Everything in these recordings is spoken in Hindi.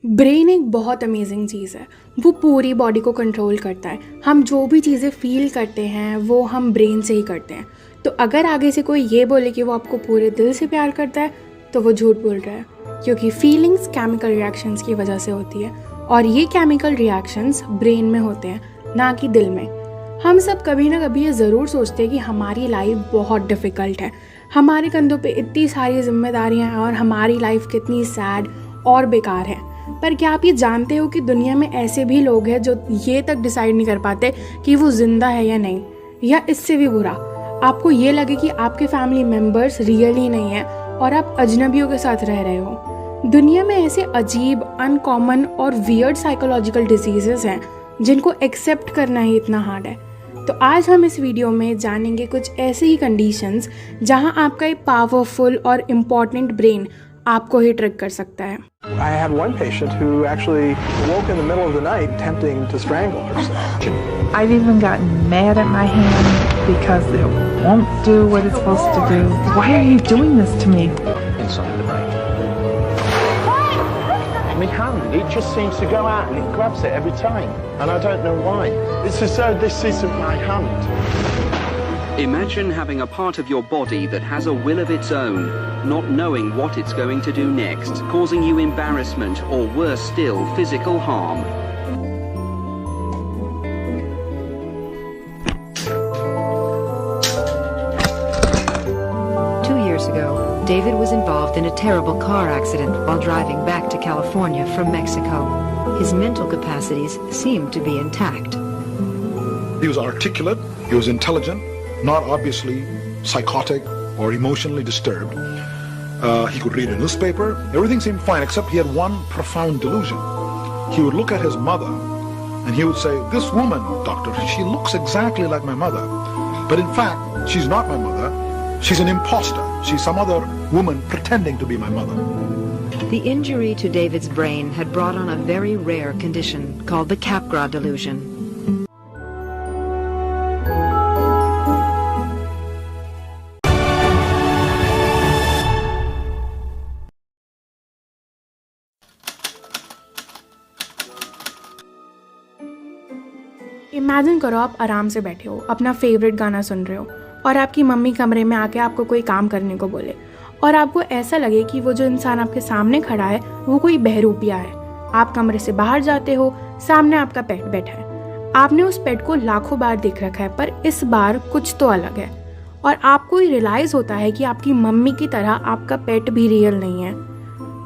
ब्रेन एक बहुत अमेजिंग चीज़ है। वो पूरी बॉडी को कंट्रोल करता है। हम जो भी चीज़ें फील करते हैं वो हम ब्रेन से ही करते हैं। तो अगर आगे से कोई ये बोले कि वो आपको पूरे दिल से प्यार करता है तो वो झूठ बोल रहा है, क्योंकि फीलिंग्स केमिकल रिएक्शंस की वजह से होती है और ये केमिकल रिएक्शंस ब्रेन में होते हैं, ना कि दिल में। हम सब कभी ना कभी ये ज़रूर सोचते हैं कि हमारी लाइफ बहुत डिफ़िकल्ट है, हमारे कंधों पे इतनी सारी जिम्मेदारियाँ हैं और हमारी लाइफ कितनी सैड और बेकार है। पर क्या आप ये जानते हो कि दुनिया में ऐसे भी लोग हैं जो ये तक डिसाइड नहीं कर पाते कि वो जिंदा है या नहीं, या इससे भी बुरा आपको ये लगे कि आपके फैमिली मेम्बर्स रियल ही नहीं है और आप अजनबियों के साथ रह रहे हो। दुनिया में ऐसे अजीब, अनकॉमन और वियर्ड साइकोलॉजिकल डिजीजेस हैं जिनको एक्सेप्ट करना ही इतना हार्ड है। तो आज हम इस वीडियो में जानेंगे कुछ ऐसे ही कंडीशंस जहां आपका एक पावरफुल और इम्पॉर्टेंट ब्रेन आपको ही ट्रिक कर सकता है। I had one patient who actually woke in the middle of the night attempting to strangle herself. I've even gotten mad at my hand because it won't do what it's supposed to do. Why are you doing this to me? Inside the brain. My hand, it just seems to go out and it grabs it every time. And I don't know why. It's as though this isn't my hand. Imagine having a part of your body that has a will of its own, not knowing what it's going to do next, causing you embarrassment or worse still, physical harm. David was involved in a terrible car accident while driving back to California from Mexico. His mental capacities seemed to be intact. He was articulate, he was intelligent, not obviously psychotic or emotionally disturbed. He could read a newspaper. Everything seemed fine except he had one profound delusion. He would look at his mother and he would say, "This woman, doctor, she looks exactly like my mother. But in fact, she's not my mother. She's an imposter. She's some other woman pretending to be my mother." The injury to David's brain had brought on a very rare condition called the Capgras delusion. Imagine करो आप आराम से बैठे हो, अपना फेवरेट गाना सुन रहे हो और आपकी मम्मी कमरे में आके आपको कोई काम करने को बोले और आपको ऐसा लगे कि वो जो इंसान आपके सामने खड़ा है वो कोई बहरूपिया है। आप कमरे से बाहर जाते हो, सामने आपका पेट बैठा है। आपने उस पेट को लाखों बार देख रखा है, पर इस बार कुछ तो अलग है और आपको रियलाइज होता है कि आपकी मम्मी की तरह आपका पेट भी रियल नहीं है।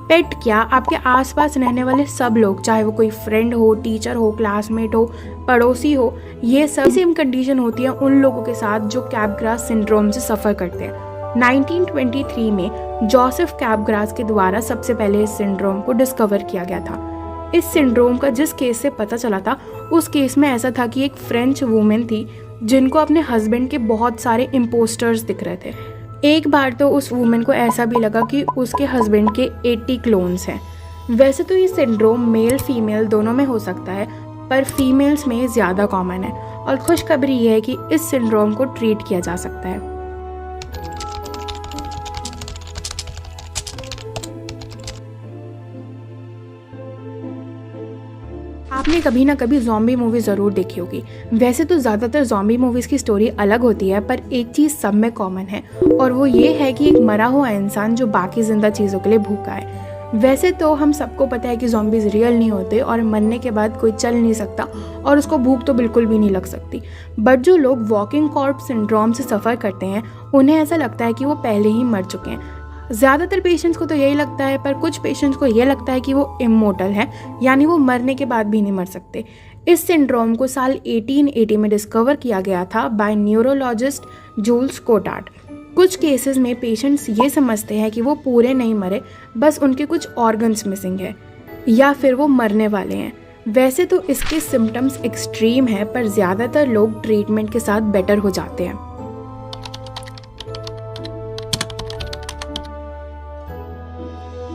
पेट क्या, आपके आसपास रहने वाले सब लोग, चाहे वो कोई फ्रेंड हो, टीचर हो, क्लासमेट हो, पड़ोसी हो, ये सब सेम कंडीशन होती है उन लोगों के साथ जो कैपग्रास सिंड्रोम से सफ़र करते हैं। 1923 में जोसेफ कैपग्रास के द्वारा सबसे पहले इस सिंड्रोम को डिस्कवर किया गया था। इस सिंड्रोम का जिस केस से पता चला था, उस केस में ऐसा था कि एक फ्रेंच वूमेन थी जिनको अपने हस्बैंड के बहुत सारे इम्पोस्टर्स दिख रहे थे। एक बार तो उस वूमेन को ऐसा भी लगा कि उसके हस्बैंड के 80 क्लोन्स हैं। वैसे तो ये सिंड्रोम मेल फीमेल दोनों में हो सकता है, पर फीमेल्स में ज़्यादा कॉमन है और खुशखबरी ये है कि इस सिंड्रोम को ट्रीट किया जा सकता है। आपने कभी ना कभी ज़ॉम्बी मूवी ज़रूर देखी होगी। वैसे तो ज़्यादातर ज़ॉम्बी मूवीज़ की स्टोरी अलग होती है, पर एक चीज़ सब में कॉमन है और वो ये है कि एक मरा हुआ इंसान जो बाकी ज़िंदा चीज़ों के लिए भूखा है। वैसे तो हम सबको पता है कि ज़ॉम्बीज़ रियल नहीं होते और मरने के बाद कोई चल नहीं सकता और उसको भूख तो बिल्कुल भी नहीं लग सकती। बट जो लोग वॉकिंग कॉर्प्स सिंड्रोम से सफ़र करते हैं उन्हें ऐसा लगता है कि वो पहले ही मर चुके हैं। ज़्यादातर पेशेंट्स को तो यही लगता है, पर कुछ पेशेंट्स को ये लगता है कि वो इमोर्टल है, यानी वो मरने के बाद भी नहीं मर सकते। इस सिंड्रोम को साल 1880 में डिस्कवर किया गया था बाय न्यूरोलॉजिस्ट जूल्स कोटार्ड। कुछ केसेस में पेशेंट्स ये समझते हैं कि वो पूरे नहीं मरे, बस उनके कुछ ऑर्गन्स मिसिंग है या फिर वो मरने वाले हैं। वैसे तो इसके सिम्टम्स एक्सट्रीम हैं, पर ज़्यादातर लोग ट्रीटमेंट के साथ बेटर हो जाते हैं।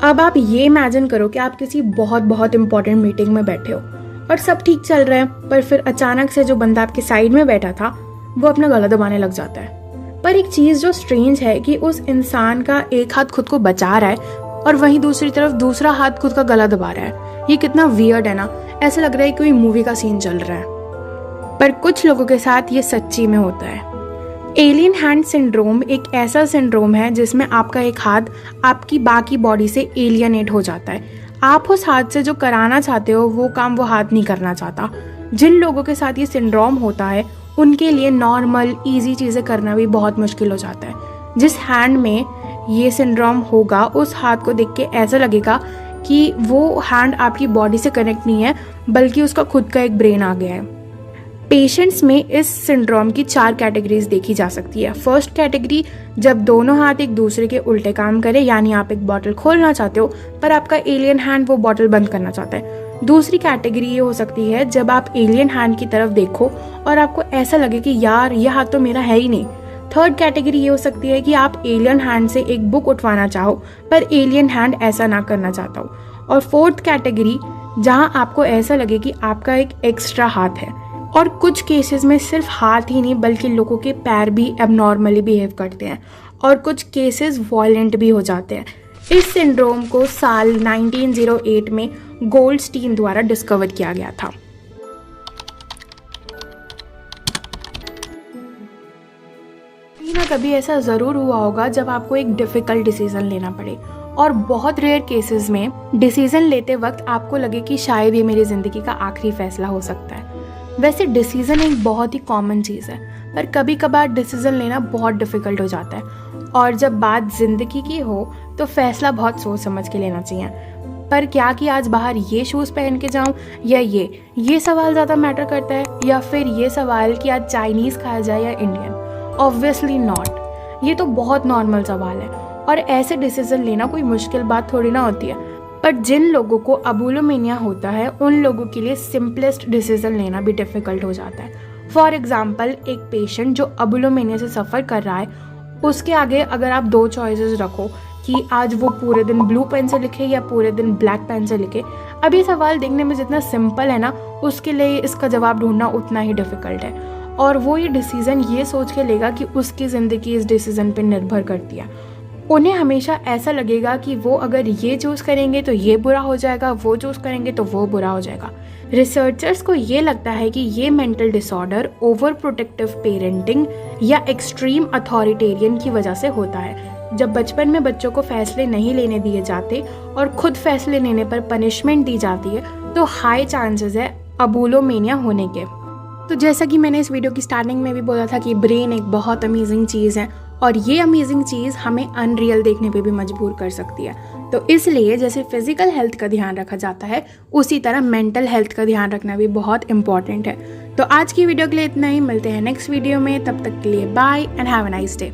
अब आप ये इमेजिन करो कि आप किसी बहुत बहुत इंपॉर्टेंट मीटिंग में बैठे हो और सब ठीक चल रहा है, पर फिर अचानक से जो बंदा आपके साइड में बैठा था वो अपना गला दबाने लग जाता है। पर एक चीज़ जो स्ट्रेंज है कि उस इंसान का एक हाथ खुद को बचा रहा है और वहीं दूसरी तरफ दूसरा हाथ खुद का गला दबा रहा है। ये कितना वियर्ड है ना, ऐसा लग रहा है कोई मूवी का सीन चल रहा है। पर कुछ लोगों के साथ ये सच्ची में होता है। एलियन हैंड सिंड्रोम एक ऐसा सिंड्रोम है जिसमें आपका एक हाथ आपकी बाकी बॉडी से एलियनेट हो जाता है। आप उस हाथ से जो कराना चाहते हो वो काम वो हाथ नहीं करना चाहता। जिन लोगों के साथ ये सिंड्रोम होता है उनके लिए नॉर्मल ईजी चीज़ें करना भी बहुत मुश्किल हो जाता है। जिस हैंड में ये सिंड्रोम होगा उस हाथ को देख के ऐसा लगेगा कि वो हैंड आपकी बॉडी से कनेक्ट नहीं है बल्कि उसका खुद का एक ब्रेन आ गया है। पेशेंट्स में इस सिंड्रोम की 4 कैटेगरीज देखी जा सकती है। फर्स्ट कैटेगरी, जब दोनों हाथ एक दूसरे के उल्टे काम करें, यानी आप एक बॉटल खोलना चाहते हो पर आपका एलियन हैंड वो बॉटल बंद करना चाहता है। दूसरी कैटेगरी ये हो सकती है जब आप एलियन हैंड की तरफ देखो और आपको ऐसा लगे कि यार ये हाथ तो मेरा है ही नहीं। थर्ड कैटेगरी ये हो सकती है कि आप एलियन हैंड से एक बुक उठवाना चाहो पर एलियन हैंड ऐसा ना करना चाहता हो। और फोर्थ कैटेगरी, जहां आपको ऐसा लगे कि आपका एक एक्स्ट्रा हाथ है। और कुछ केसेस में सिर्फ हाथ ही नहीं बल्कि लोगों के पैर भी एबनॉर्मली बिहेव करते हैं और कुछ केसेस वॉयलेंट भी हो जाते हैं। इस सिंड्रोम को साल 1908 में गोल्डस्टीन द्वारा डिस्कवर किया गया था। कभी ना कभी ऐसा ज़रूर हुआ होगा जब आपको एक डिफ़िकल्ट डिसीज़न लेना पड़े और बहुत रेयर केसेस में डिसीज़न लेते वक्त आपको लगे कि शायद ये मेरी ज़िंदगी का आखिरी फैसला हो सकता है। वैसे डिसीज़न एक बहुत ही कॉमन चीज़ है पर कभी कभार डिसीज़न लेना बहुत डिफ़िकल्ट हो जाता है और जब बात ज़िंदगी की हो तो फैसला बहुत सोच समझ के लेना चाहिए। पर क्या कि आज बाहर ये शूज़ पहन के जाऊँ या ये सवाल ज़्यादा मैटर करता है, या फिर ये सवाल कि आज चाइनीज़ खाया जाए या इंडियन? Obviously not. ये तो बहुत नॉर्मल सवाल है और ऐसे डिसीज़न लेना कोई मुश्किल बात थोड़ी ना होती है। पर जिन लोगों को अबुलोमेनिया होता है उन लोगों के लिए सिंपलेस्ट डिसीजन लेना भी डिफ़िकल्ट हो जाता है। फॉर एग्जाम्पल, एक पेशेंट जो अबुलोमेनिया से सफ़र कर रहा है उसके आगे अगर आप 2 चॉइसेस रखो कि आज वो पूरे दिन ब्लू पेन से लिखे या पूरे दिन ब्लैक पेन से लिखे, अब ये सवाल देखने में जितना सिंपल है ना उसके लिए इसका जवाब ढूंढना उतना ही डिफ़िकल्ट है। और वो ये डिसीज़न ये सोच के लेगा कि उसकी ज़िंदगी इस डिसीज़न पर निर्भर करती है। उन्हें हमेशा ऐसा लगेगा कि वो अगर ये चूज़ करेंगे तो ये बुरा हो जाएगा, वो चूज़ करेंगे तो वो बुरा हो जाएगा। रिसर्चर्स को ये लगता है कि ये mental disorder over protective parenting या एक्सट्रीम अथॉरिटेरियन की वजह से होता है। जब बचपन में बच्चों को फैसले नहीं लेने दिए जाते और खुद फैसले लेने पर पनिशमेंट दी जाती है तो हाई चांसेस है अबुलोमेनिया होने के। तो जैसा कि मैंने इस वीडियो की स्टार्टिंग में भी बोला था कि ब्रेन एक बहुत अमेजिंग चीज़ है और ये अमेजिंग चीज़ हमें अनरियल देखने पे भी मजबूर कर सकती है। तो इसलिए जैसे फिजिकल हेल्थ का ध्यान रखा जाता है उसी तरह मेंटल हेल्थ का ध्यान रखना भी बहुत इंपॉर्टेंट है। तो आज की वीडियो के लिए इतना ही, मिलते हैं नेक्स्ट वीडियो में। तब तक के लिए bye and have a nice day.